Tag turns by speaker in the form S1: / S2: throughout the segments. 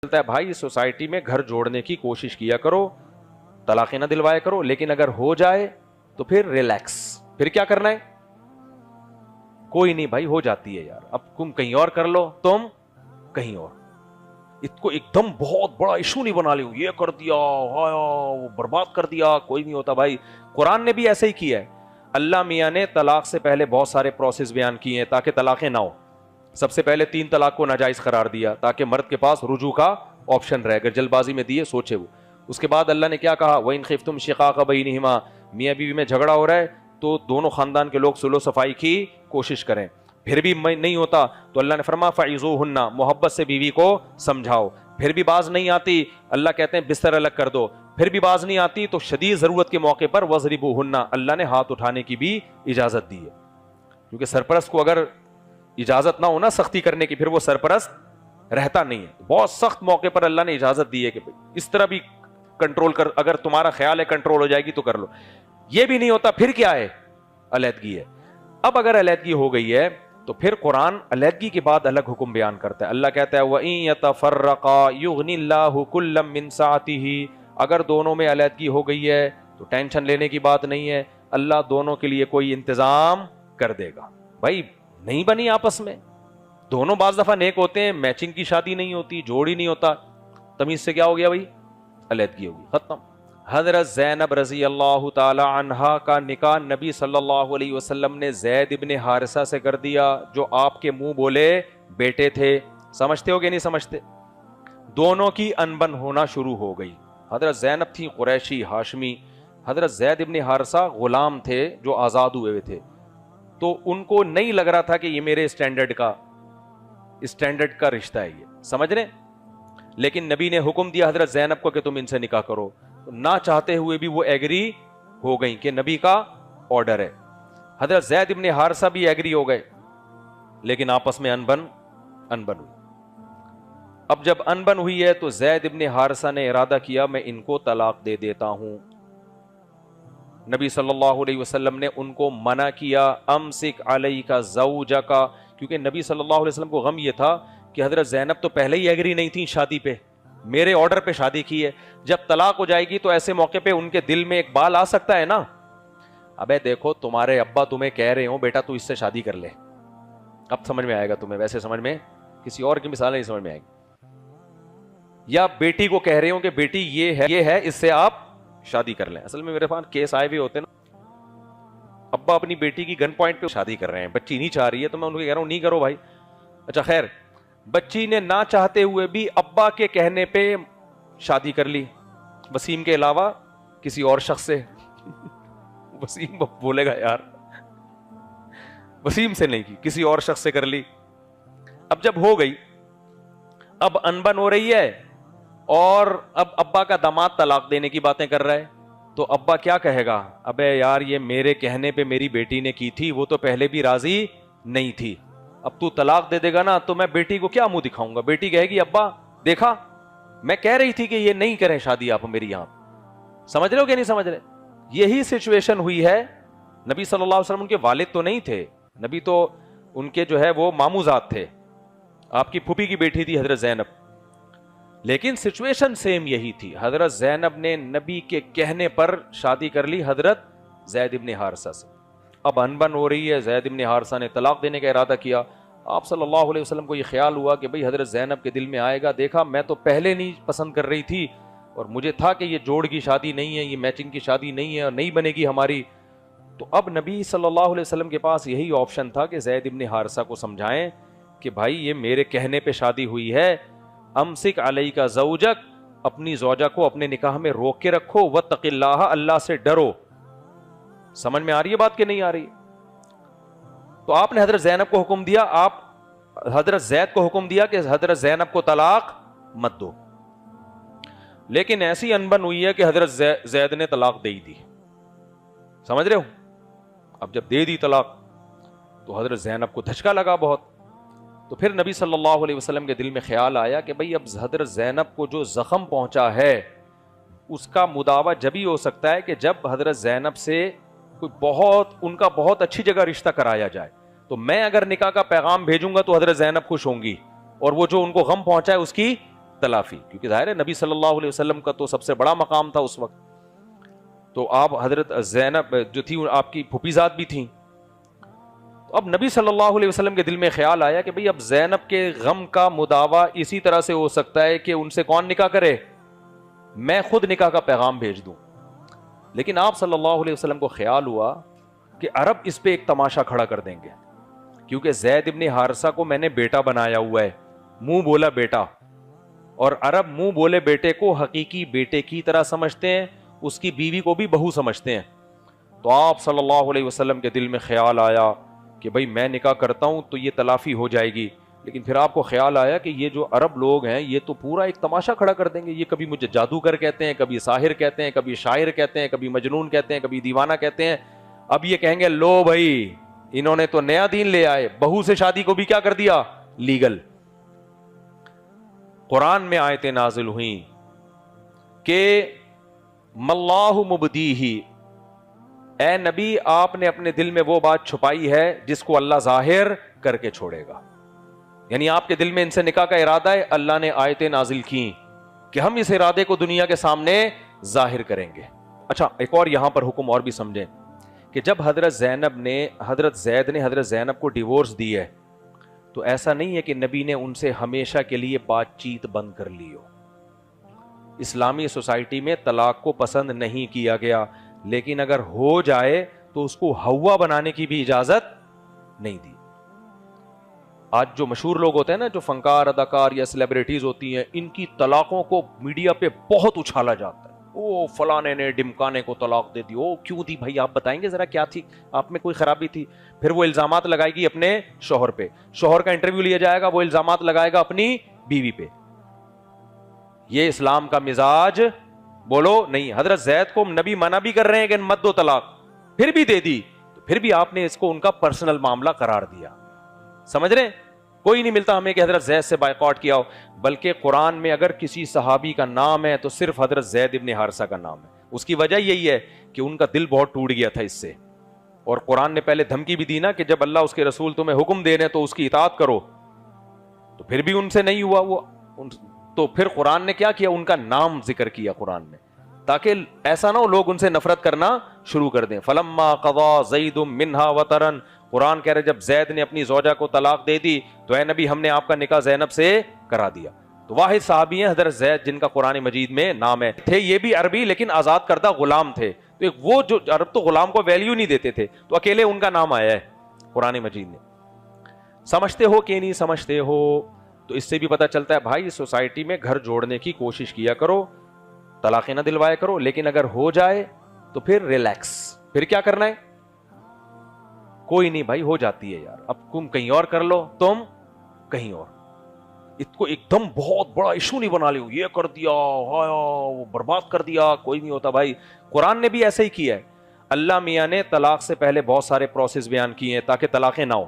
S1: چلتا ہے بھائی سوسائٹی میں گھر جوڑنے کی کوشش کیا کرو, طلاقیں نہ دلوایا کرو, لیکن اگر ہو جائے تو پھر ریلیکس. پھر کیا کرنا ہے؟ کوئی نہیں بھائی, ہو جاتی ہے یار, اب تم کہیں اور کر لو, تم کہیں اور. اس کو ایک دم بہت بڑا ایشو نہیں بنا لو, یہ کر دیا وہ برباد کر دیا, کوئی نہیں ہوتا بھائی. قرآن نے بھی ایسے ہی کیا ہے. اللہ میاں نے طلاق سے پہلے بہت سارے پروسیس بیان کیے ہیں تاکہ طلاقیں نہ ہو. سب سے پہلے 3 طلاق کو ناجائز قرار دیا تاکہ مرد کے پاس رجوع کا آپشن رہے, اگر جلد بازی میں دیے سوچے وہ. اس کے بعد اللہ نے کیا کہا, وَإِنْ خِفْتُمْ شِقَاقَ بَيْنِهِمَا, میاں بیوی میں جھگڑا ہو رہا ہے تو دونوں خاندان کے لوگ صلح و صفائی کی کوشش کریں. پھر بھی نہیں ہوتا تو اللہ نے فرمایا فَعِظُوهُنَّ, محبت سے بیوی کو سمجھاؤ. پھر بھی باز نہیں آتی, اللہ کہتے ہیں بستر الگ کر دو. پھر بھی باز نہیں آتی تو شدید ضرورت کے موقع پر وَضْرِبُوهُنَّ, اللہ نے ہاتھ اٹھانے کی بھی اجازت دی ہے. کیونکہ سرپرست کو اگر اجازت نہ ہونا سختی کرنے کی, پھر وہ سرپرست رہتا نہیں ہے. بہت سخت موقع پر اللہ نے اجازت دی ہے کہ اس طرح بھی کنٹرول کر, اگر تمہارا خیال ہے کنٹرول ہو جائے گی تو کر لو. یہ بھی نہیں ہوتا, پھر کیا ہے؟ علیحدگی ہے. اب اگر علیحدگی ہو گئی ہے تو پھر قرآن علیحدگی کے بعد الگ حکم بیان کرتا ہے. اللہ کہتا ہے وَإِن يَتَفَرَّقَا يُغْنِ اللَّهُ كُلًّا مِّن سَعَتِهِ, اگر دونوں میں علیحدگی ہو گئی ہے تو ٹینشن لینے کی بات نہیں ہے, اللہ دونوں کے لیے کوئی انتظام کر دے گا. بھائی نہیں بنی آپس میں, دونوں بعض دفعہ نیک ہوتے ہیں, میچنگ کی شادی نہیں ہوتی, جوڑ ہی نہیں ہوتا, تمیز سے کیا ہو گیا بھائی؟ علیحدگی ہوگی, ختم. حضرت زینب رضی اللہ تعالی عنہا کا نکاح نبی صلی اللہ علیہ وسلم نے زید ابن حارثہ سے کر دیا, جو آپ کے منہ بولے بیٹے تھے. سمجھتے ہو کہ نہیں سمجھتے؟ دونوں کی انبن ہونا شروع ہو گئی. حضرت زینب تھی قریشی ہاشمی, حضرت زید ابن حارثہ غلام تھے جو آزاد ہوئے ہوئے تھے, تو ان کو نہیں لگ رہا تھا کہ یہ میرے اسٹینڈرڈ کا رشتہ ہے, یہ سمجھ رہے. لیکن نبی نے حکم دیا حضرت زینب کو کہ تم ان سے نکاح کرو, نہ چاہتے ہوئے بھی وہ ایگری ہو گئیں کہ نبی کا آرڈر ہے. حضرت زید ابن حارثہ بھی ایگری ہو گئے, لیکن آپس میں انبن ہوئی. اب جب انبن ہوئی ہے تو زید ابن حارثہ نے ارادہ کیا میں ان کو طلاق دے دیتا ہوں. نبی صلی اللہ علیہ وسلم نے ان کو منع کیا, امسک علیک زوجک, کیونکہ نبی صلی اللہ علیہ وسلم کو غم یہ تھا کہ حضرت زینب تو پہلے ہی ایگری نہیں تھی شادی پہ, میرے آرڈر پہ شادی کی ہے, جب طلاق ہو جائے گی تو ایسے موقع پہ ان کے دل میں ایک بال آ سکتا ہے نا, ابے دیکھو تمہارے ابا تمہیں کہہ رہے ہوں بیٹا تو اس سے شادی کر لے, اب سمجھ میں آئے گا تمہیں, ویسے سمجھ میں کسی اور کی مثال نہیں سمجھ میں آئے گی. یا بیٹی کو کہہ رہے ہوں کہ بیٹی یہ ہے اس سے آپ شادی کر لیں. اصل میں میرے پاس کیس آئے بھی ہوتے نا, ابا اپنی بیٹی کی گن پوائنٹ پہ شادی کر رہے ہیں, بچی نہیں چاہ رہی ہے, تو میں ان کو کہہ رہا ہوں نہیں کرو بھائی. اچھا خیر, بچی نے نہ چاہتے ہوئے بھی ابا کے کہنے پہ شادی کر لی, وسیم کے علاوہ کسی اور شخص سے. وسیم بولے گا یار وسیم سے نہیں کی, کسی اور شخص سے کر لی. اب جب ہو گئی, اب انبن ہو رہی ہے, اور اب ابا کا داماد طلاق دینے کی باتیں کر رہا ہے, تو ابا کیا کہے گا, ابے یار یہ میرے کہنے پہ میری بیٹی نے کی تھی, وہ تو پہلے بھی راضی نہیں تھی, اب تو طلاق دے دے گا نا تو میں بیٹی کو کیا منہ دکھاؤں گا. بیٹی کہے گی ابا دیکھا میں کہہ رہی تھی کہ یہ نہیں کریں شادی آپ میری یہاں. سمجھ رہے ہو کہ نہیں سمجھ رہے؟ یہی سچویشن ہوئی ہے. نبی صلی اللہ علیہ وسلم کے والد تو نہیں تھے, نبی تو ان کے جو ہے وہ ماموزاد تھے, آپ کی پھوپھی کی بیٹی تھی حضرت زینب, لیکن سچویشن سیم یہی تھی. حضرت زینب نے نبی کے کہنے پر شادی کر لی حضرت زید ابن حارثہ سے. اب انبن ہو رہی ہے, زید ابن حارثہ نے طلاق دینے کا ارادہ کیا. آپ صلی اللہ علیہ وسلم کو یہ خیال ہوا کہ بھئی حضرت زینب کے دل میں آئے گا, دیکھا میں تو پہلے نہیں پسند کر رہی تھی, اور مجھے تھا کہ یہ جوڑ کی شادی نہیں ہے, یہ میچنگ کی شادی نہیں ہے, اور نہیں بنے گی ہماری. تو اب نبی صلی اللہ علیہ وسلم کے پاس یہی آپشن تھا کہ زید ابن حارثہ کو سمجھائیں کہ بھائی یہ میرے کہنے پہ شادی ہوئی ہے, امسک علیک زوجک, اپنی زوجہ کو اپنے نکاح میں روک کے رکھو, واتق اللہ, اللہ سے ڈرو. سمجھ میں آ رہی ہے بات کہ نہیں آ رہی؟ تو آپ نے حضرت زینب کو حکم دیا, آپ حضرت زید کو حکم دیا کہ حضرت زینب کو طلاق مت دو. لیکن ایسی انبن ہوئی ہے کہ حضرت زید نے طلاق دے دی. سمجھ رہے ہو؟ اب جب دے دی طلاق تو حضرت زینب کو دھچکا لگا بہت. تو پھر نبی صلی اللہ علیہ وسلم کے دل میں خیال آیا کہ بھئی اب حضرت زینب کو جو زخم پہنچا ہے اس کا مداوع جبھی ہو سکتا ہے کہ جب حضرت زینب سے کوئی ان کا بہت اچھی جگہ رشتہ کرایا جائے. تو میں اگر نکاح کا پیغام بھیجوں گا تو حضرت زینب خوش ہوں گی, اور وہ جو ان کو غم پہنچا ہے اس کی تلافی, کیونکہ ظاہر ہے نبی صلی اللہ علیہ وسلم کا تو سب سے بڑا مقام تھا اس وقت. تو آپ حضرت زینب جو تھی آپ کی پھوپھی ذات بھی تھیں. اب نبی صلی اللہ علیہ وسلم کے دل میں خیال آیا کہ بھئی اب زینب کے غم کا مداوع اسی طرح سے ہو سکتا ہے کہ ان سے کون نکاح کرے, میں خود نکاح کا پیغام بھیج دوں. لیکن آپ صلی اللہ علیہ وسلم کو خیال ہوا کہ عرب اس پہ ایک تماشا کھڑا کر دیں گے, کیونکہ زید ابن حارثہ کو میں نے بیٹا بنایا ہوا ہے, منہ بولا بیٹا, اور عرب منہ بولے بیٹے کو حقیقی بیٹے کی طرح سمجھتے ہیں, اس کی بیوی کو بھی بہو سمجھتے ہیں. تو آپ صلی اللہ علیہ وسلم کے دل میں خیال آیا کہ بھئی میں نکاح کرتا ہوں تو یہ تلافی ہو جائے گی. لیکن پھر آپ کو خیال آیا کہ یہ جو عرب لوگ ہیں یہ تو پورا ایک تماشا کھڑا کر دیں گے, یہ کبھی مجھے جادوگر کہتے ہیں, کبھی ساحر کہتے ہیں, کبھی شاعر کہتے ہیں, کبھی مجنون کہتے ہیں, کبھی دیوانہ کہتے ہیں. اب یہ کہیں گے لو بھائی انہوں نے تو نیا دین لے آئے, بہو سے شادی کو بھی کیا کر دیا لیگل. قرآن میں آیتیں نازل ہوئیں کہ مَاللَّهُ مُبْدِيهِ, اے نبی آپ نے اپنے دل میں وہ بات چھپائی ہے جس کو اللہ ظاہر کر کے چھوڑے گا. یعنی آپ کے دل میں ان سے نکاح کا ارادہ ہے, اللہ نے آیتیں نازل کی کہ ہم اس ارادے کو دنیا کے سامنے ظاہر کریں گے. اچھا ایک اور یہاں پر حکم اور بھی سمجھیں کہ جب حضرت زید نے حضرت زینب کو ڈیورس دی ہے تو ایسا نہیں ہے کہ نبی نے ان سے ہمیشہ کے لیے بات چیت بند کر لی ہو. اسلامی سوسائٹی میں طلاق کو پسند نہیں کیا گیا, لیکن اگر ہو جائے تو اس کو ہوا بنانے کی بھی اجازت نہیں دی. آج جو مشہور لوگ ہوتے ہیں نا, جو فنکار اداکار یا سیلیبریٹیز ہوتی ہیں, ان کی طلاقوں کو میڈیا پہ بہت اچھالا جاتا ہے. او فلانے نے ڈمکانے کو طلاق دے دی, او کیوں دی بھائی, آپ بتائیں گے ذرا کیا تھی, آپ میں کوئی خرابی تھی. پھر وہ الزامات لگائے گی اپنے شوہر پہ, شوہر کا انٹرویو لیا جائے گا, وہ الزامات لگائے گا اپنی بیوی پہ. یہ اسلام کا مزاج بولو نہیں. حضرت زید کو نبی منع بھی کر رہے ہیں کہ مت دو طلاق, پھر بھی دے دی, تو پھر بھی آپ نے اس کو ان کا پرسنل معاملہ قرار دیا. سمجھ رہے ہیں, کوئی نہیں ملتا ہمیں کہ حضرت زید سے بائیکاٹ کیا ہو, بلکہ قرآن میں اگر کسی صحابی کا نام ہے تو صرف حضرت زید ابن حارثہ کا نام ہے. اس کی وجہ یہی ہے کہ ان کا دل بہت ٹوٹ گیا تھا اس سے, اور قرآن نے پہلے دھمکی بھی دی نا کہ جب اللہ اس کے رسول تمہیں حکم دے رہے تو اس کی اطاعت کرو, تو پھر بھی ان سے نہیں ہوا وہ, تو پھر قرآن نے کیا کیا, ان کا نام ذکر کیا قرآن نے, تاکہ ایسا نہ ہو لوگ ان سے نفرت کرنا شروع کر دیں. فلما قضا زید منہا وطرن, قرآن کہہ رہے جب زید نے اپنی زوجہ کو طلاق دے دی تو اے نبی ہم نے آپ کا نکاح زینب سے کرا دیا. تو واحد صحابی ہیں حضرت زید جن کا قرآن مجید میں نام ہے. تھے یہ بھی عربی لیکن آزاد کردہ غلام تھے, تو وہ جو عرب تو غلام کو ویلیو نہیں دیتے تھے, تو اکیلے ان کا نام آیا ہے قرآن مجید میں. سمجھتے ہو کہ نہیں سمجھتے ہو, تو اس سے بھی پتہ چلتا ہے بھائی سوسائٹی میں گھر جوڑنے کی کوشش کیا کرو, طلاقیں نہ دلوایا کرو, لیکن اگر ہو جائے تو پھر ریلیکس. پھر کیا کرنا ہے, کوئی نہیں بھائی ہو جاتی ہے یار, اب تم کہیں اور کر لو, تم کہیں اور. اس کو ایک دم بہت بڑا ایشو نہیں بنا لو, یہ کر دیا وہ برباد کر دیا, کوئی نہیں ہوتا بھائی. قرآن نے بھی ایسا ہی کیا ہے. اللہ میاں نے طلاق سے پہلے بہت سارے پروسیس بیان کیے ہیں تاکہ طلاقیں نہ ہو.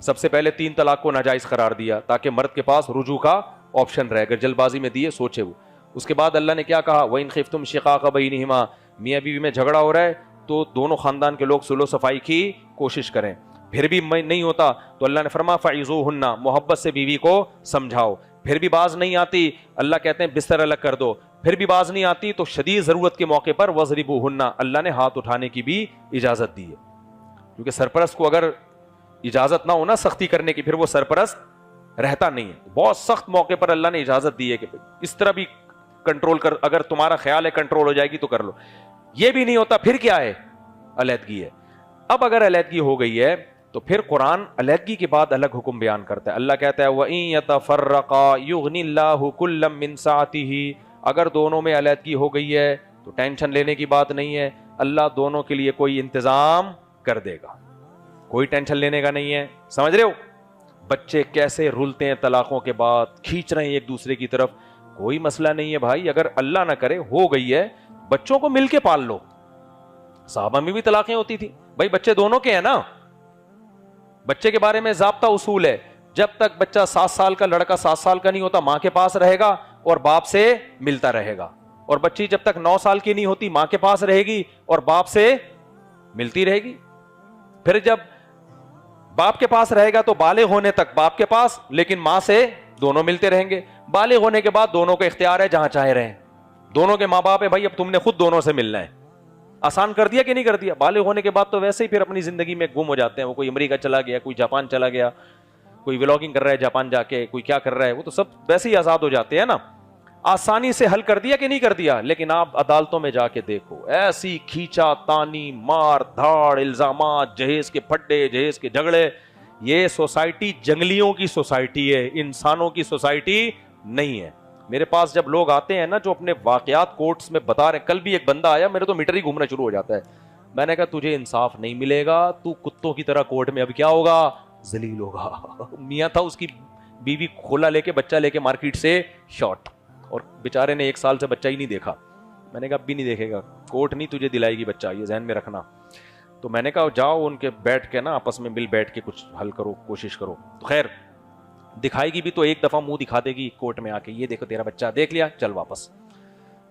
S1: سب سے پہلے 3 طلاق کو ناجائز قرار دیا تاکہ مرد کے پاس رجوع کا آپشن رہے, اگر جلد بازی میں دیے سوچے وہ. اس کے بعد اللہ نے کیا کہا, وَإِنْ خِفْتُمْ شِقَاقَ بَيْنِهِمَا, میاں بیوی میں جھگڑا ہو رہا ہے تو دونوں خاندان کے لوگ صلح و صفائی کی کوشش کریں. پھر بھی نہیں ہوتا تو اللہ نے فرمایا فَعِظُوهُنَّ, محبت سے بیوی کو سمجھاؤ. پھر بھی باز نہیں آتی, اللہ کہتے ہیں بستر الگ کر دو. پھر بھی باز نہیں آتی تو شدید ضرورت کے موقع پر وَضْرِبُوهُنَّ, اللہ نے ہاتھ اٹھانے کی بھی اجازت دی ہے. کیونکہ سرپرست کو اگر اجازت نہ ہونا سختی کرنے کی, پھر وہ سرپرست رہتا نہیں ہے. بہت سخت موقع پر اللہ نے اجازت دی ہے کہ اس طرح بھی کنٹرول کر, اگر تمہارا خیال ہے کنٹرول ہو جائے گی تو کر لو. یہ بھی نہیں ہوتا, پھر کیا ہے, علیحدگی ہے. اب اگر علیحدگی ہو گئی ہے تو پھر قرآن علیحدگی کے بعد الگ حکم بیان کرتا ہے. اللہ کہتا ہے وَإِن يَتَفَرَّقَا يُغْنِ اللَّهُ كُلًّا مِّن سَعَتِهِ, اگر دونوں میں علیحدگی ہو گئی ہے تو ٹینشن لینے کی بات نہیں ہے, اللہ دونوں کے لیے کوئی انتظام کر دے گا, کوئی ٹینشن لینے کا نہیں ہے. سمجھ رہے ہو, بچے کیسے رولتے ہیں طلاقوں کے بعد, کھینچ رہے ہیں ایک دوسرے کی طرف. کوئی مسئلہ نہیں ہے بھائی, اگر اللہ نہ کرے ہو گئی ہے, بچوں کو مل کے پال لو. صحابہ میں بھی طلاقیں ہوتی تھی بھائی, بچے دونوں کے ہیں نا. بچے کے بارے میں ضابطہ اصول ہے, جب تک بچہ 7 سال کا, لڑکا 7 سال کا نہیں ہوتا ماں کے پاس رہے گا اور باپ سے ملتا رہے گا, اور بچی جب تک 9 سال کی نہیں ہوتی ماں کے پاس رہے گی اور باپ سے ملتی رہے گی. پھر جب باپ کے پاس رہے گا تو بالغ ہونے تک باپ کے پاس, لیکن ماں سے دونوں ملتے رہیں گے. بالغ ہونے کے بعد دونوں کا اختیار ہے، جہاں چاہے رہیں، دونوں کے ماں باپ ہے بھائی، اب تم نے خود دونوں سے ملنا ہے. آسان کر دیا کہ نہیں کر دیا؟ بالغ ہونے کے بعد تو ویسے ہی پھر اپنی زندگی میں گم ہو جاتے ہیں. وہ کوئی امریکہ چلا گیا، کوئی جاپان چلا گیا، کوئی ولاگنگ کر رہا ہے جاپان جا کے، کوئی کیا کر رہا ہے، وہ تو سب ویسے ہی آزاد ہو جاتے ہیں نا. آسانی سے حل کر دیا کہ نہیں کر دیا؟ لیکن آپ عدالتوں میں جا کے دیکھو، ایسی کھینچا تانی، مار دھاڑ، الزامات، جہیز کے پھڈے، جہیز کے جھگڑے. یہ سوسائٹی جنگلیوں کی سوسائٹی ہے، انسانوں کی سوسائٹی نہیں ہے. میرے پاس جب لوگ آتے ہیں نا جو اپنے واقعات کورٹس میں بتا رہے ہیں، کل بھی ایک بندہ آیا، میرے تو میٹر ہی گھومنا شروع ہو جاتا ہے. میں نے کہا تجھے انصاف نہیں ملے گا، تو کتوں کی طرح کورٹ میں اب کیا ہوگا؟ ذلیل ہوگا. میاں تھا، اس کی بیوی کھولا لے کے، بچہ لے کے مارکیٹ سے شارٹ، اور بیچارے نے 1 سال سے بچہ ہی نہیں دیکھا. میں نے کہا اب بھی نہیں دیکھے گا، کورٹ نہیں تجھے دلائے گی بچہ، یہ ذہن میں رکھنا. تو میں نے کہا جاؤ ان کے بیٹھ کے نا آپس میں مل بیٹھ کے کچھ حل کرو، کوشش کرو. تو خیر دکھائے گی بھی تو ایک دفعہ منہ دکھا دے گی کورٹ میں آ کے، یہ دیکھو تیرا بچہ، دیکھ لیا، چل واپس.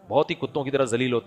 S1: بہت ہی کتوں کی طرح ذلیل ہوتے